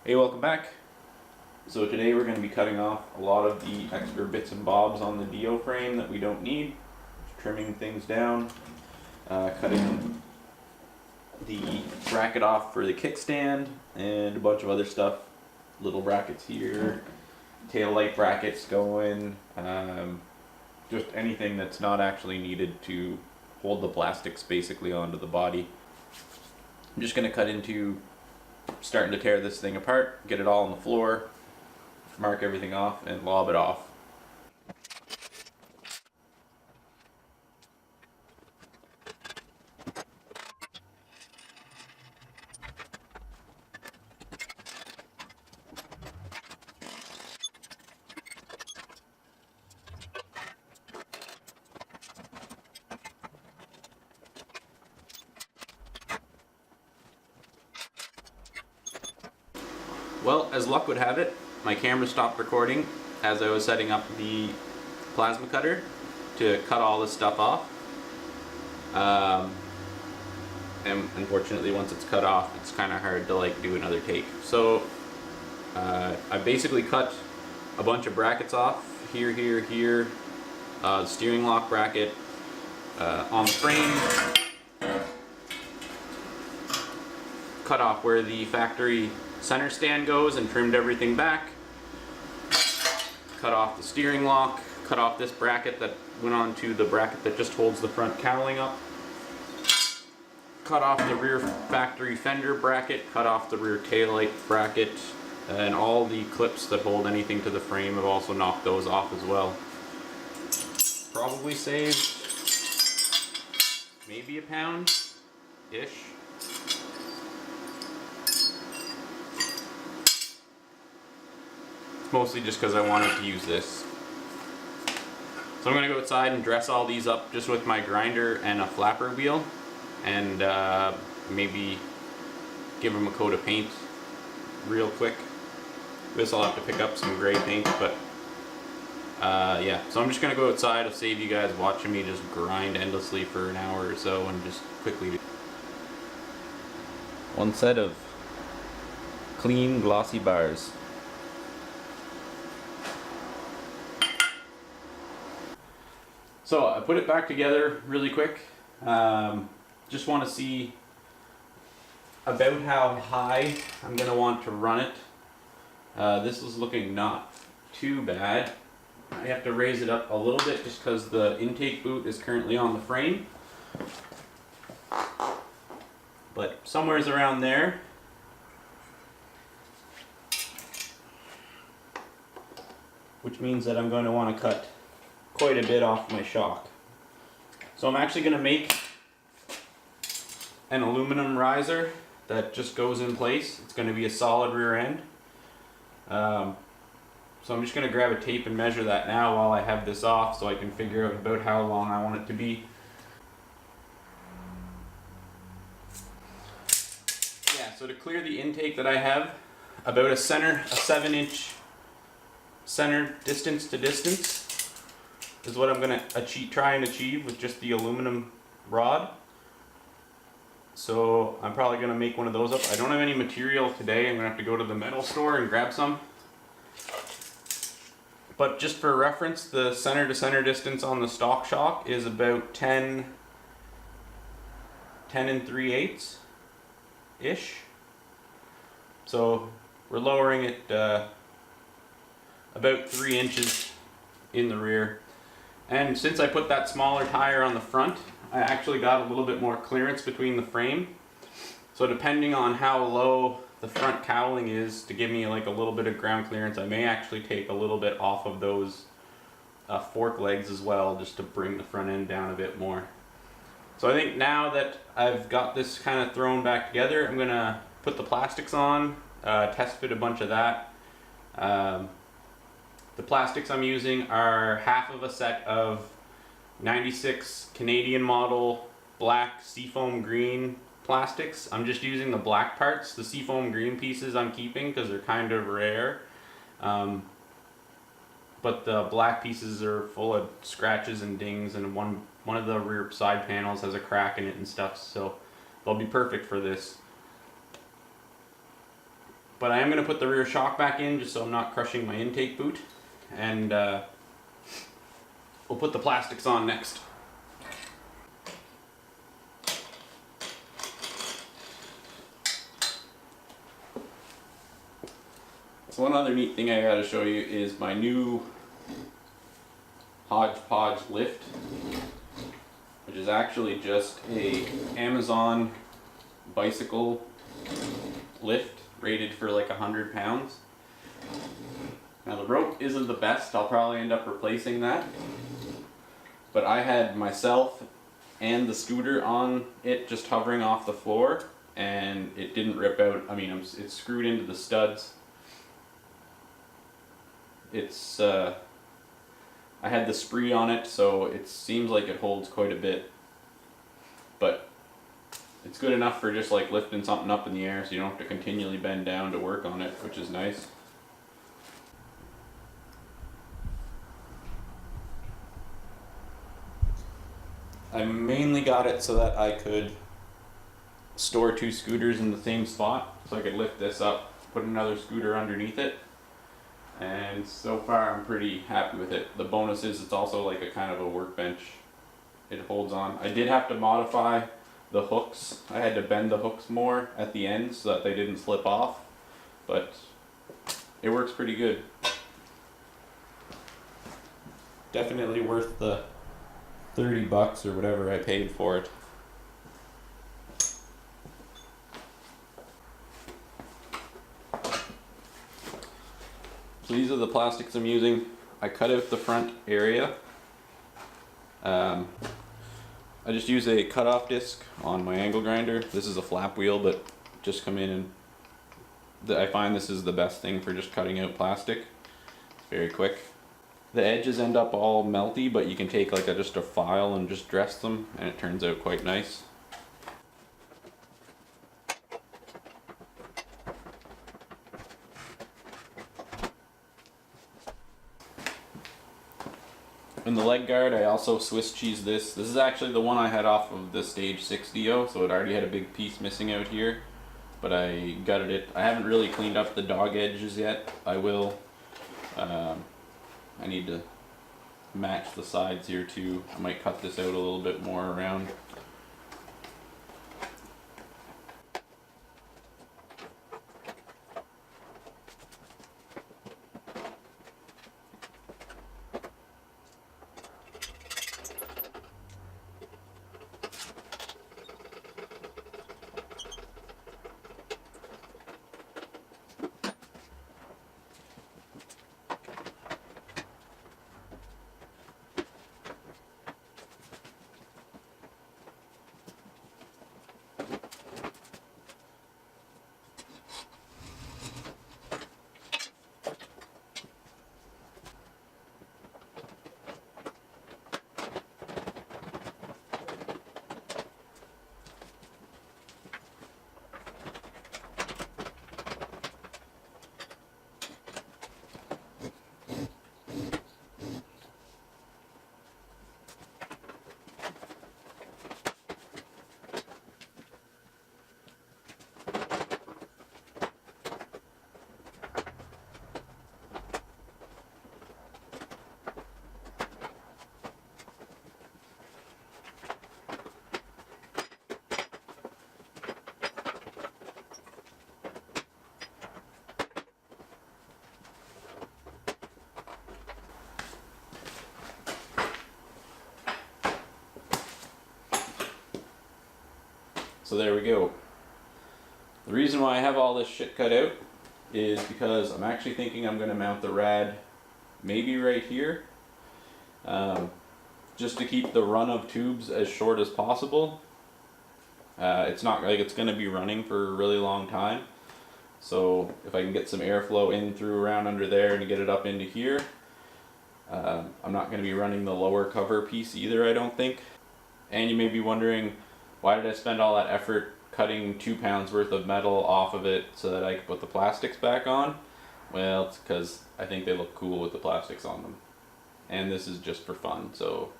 Hey, welcome back. So today we're going to be cutting off a lot of the extra bits and bobs on the Dio frame that we don't need, trimming things down, cutting the bracket off for the kickstand, and a bunch of other stuff, little brackets here, tail light brackets going, just anything that's not actually needed to hold the plastics basically onto the body. I'm just going to cut into starting to tear this thing apart, get it all on the floor, mark everything off, and lob it off. Well, as luck would have it, my camera stopped recording as I was setting up the plasma cutter to cut all this stuff off. And unfortunately, once it's cut off, it's kind of hard to do another take. So I basically cut a bunch of brackets off, here, the steering lock bracket on the frame, cut off where the factory center stand goes and trimmed everything back, cut off the steering lock, cut off this bracket that went onto the bracket that just holds the front cowling up, cut off the rear factory fender bracket, cut off the rear taillight bracket, and all the clips that hold anything to the frame. I've also knocked those off as well. Probably saved maybe a pound-ish. Mostly just because I wanted to use this. So I'm going to go outside and dress all these up just with my grinder and a flapper wheel, and maybe give them a coat of paint real quick. This I'll have to pick up some gray paint, but yeah. So I'm just going to go outside. I'll save you guys watching me just grind endlessly for an hour or so and just quickly do one set of clean glossy bars. So I put it back together really quick. Just want to see about how high I'm going to want to run it. This is looking not too bad. I have to raise it up a little bit just because the intake boot is currently on the frame. But somewhere's around there. Which means that I'm going to want to cut quite a bit off my shock. So I'm actually going to make an aluminum riser that just goes in place. It's going to be a solid rear end. So I'm just going to grab a tape and measure that now while I have this off so I can figure out about how long I want it to be. Yeah, so to clear the intake that I have, about a 7-inch center distance to distance is what I'm going to try and achieve with just the aluminum rod. So I'm probably going to make one of those up. I don't have any material today. I'm going to have to go to the metal store and grab some. But just for reference, the center to center distance on the stock shock is about 10 3/8 ish. So we're lowering it about 3 inches in the rear. And since I put that smaller tire on the front, I actually got a little bit more clearance between the frame. So depending on how low the front cowling is, to give me a little bit of ground clearance, I may actually take a little bit off of those fork legs as well, just to bring the front end down a bit more. So I think now that I've got this kind of thrown back together, I'm going to put the plastics on, test fit a bunch of that. The plastics I'm using are half of a set of 96 Canadian model black seafoam green plastics. I'm just using the black parts. The seafoam green pieces I'm keeping because they're kind of rare. But the black pieces are full of scratches and dings, and one of the rear side panels has a crack in it and stuff, so they'll be perfect for this. But I am going to put the rear shock back in just so I'm not crushing my intake boot. And we'll put the plastics on next. So one other neat thing I gotta show you is my new hodgepodge lift, which is actually just a Amazon bicycle lift rated for like 100 pounds. Now the rope isn't the best, I'll probably end up replacing that. But I had myself and the scooter on it just hovering off the floor and it didn't rip out. I mean, it's screwed into the studs. It's I had the spree on it, so it seems like it holds quite a bit, but it's good enough for just like lifting something up in the air, so you don't have to continually bend down to work on it, which is nice. I mainly got it so that I could store two scooters in the same spot, so I could lift this up, put another scooter underneath it. And so far I'm pretty happy with it. The bonus is it's also like a kind of a workbench. It holds on. I did have to modify the hooks. I had to bend the hooks more at the end so that they didn't slip off. But it works pretty good. Definitely worth the $30 or whatever I paid for it. So these are the plastics I'm using. I cut out the front area. I just use a cutoff disc on my angle grinder. This is a flap wheel, but just come in and I find this is the best thing for just cutting out plastic. It's very quick. The edges end up all melty, but you can take like just a file and just dress them, and it turns out quite nice. In the leg guard, I also Swiss cheese this. This is actually the one I had off of the Stage6 Dio, so it already had a big piece missing out here. But I gutted it. I haven't really cleaned up the dog edges yet. I will. I need to match the sides here too. I might cut this out a little bit more around. So there we go. The reason why I have all this shit cut out is because I'm actually thinking I'm going to mount the rad maybe right here, just to keep the run of tubes as short as possible. It's not like it's going to be running for a really long time, so if I can get some airflow in through around under there and get it up into here, I'm not going to be running the lower cover piece either, I don't think. And you may be wondering, why did I spend all that effort cutting 2 pounds worth of metal off of it so that I could put the plastics back on? Well, it's because I think they look cool with the plastics on them. And this is just for fun, so.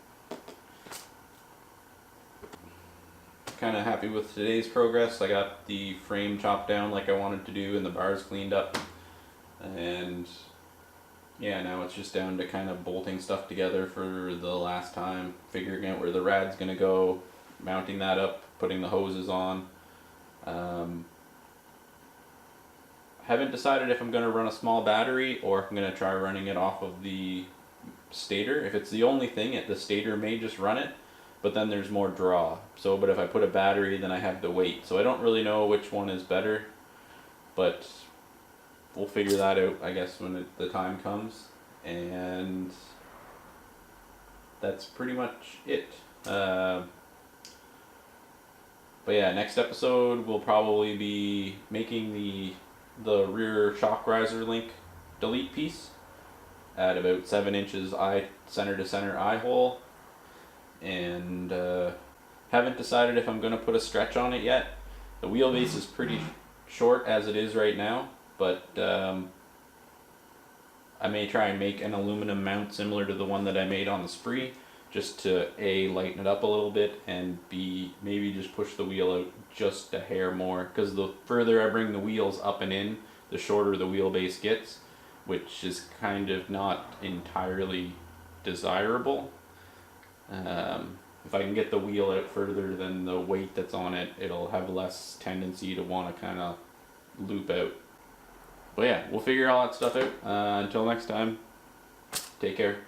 kind of happy with today's progress. I got the frame chopped down like I wanted to do and the bars cleaned up. And yeah, now it's just down to kind of bolting stuff together for the last time, figuring out where the rad's going to go, mounting that up, putting the hoses on. Haven't decided if I'm going to run a small battery or if I'm going to try running it off of the stator. If it's the only thing, the stator may just run it, but then there's more draw. So, but if I put a battery, then I have the weight. So I don't really know which one is better, but we'll figure that out, I guess, when the time comes. And that's pretty much it. But yeah, next episode we'll probably be making the rear shock riser link delete piece at about 7 inches center to center eye hole, and haven't decided if I'm going to put a stretch on it yet. The wheelbase is pretty short as it is right now, but I may try and make an aluminum mount similar to the one that I made on the Spree, just to A, lighten it up a little bit, and B, maybe just push the wheel out just a hair more, because the further I bring the wheels up and in, the shorter the wheelbase gets, which is kind of not entirely desirable. If I can get the wheel out further than the weight that's on it, it'll have less tendency to want to kind of loop out. But yeah, we'll figure all that stuff out. Until next time, take care.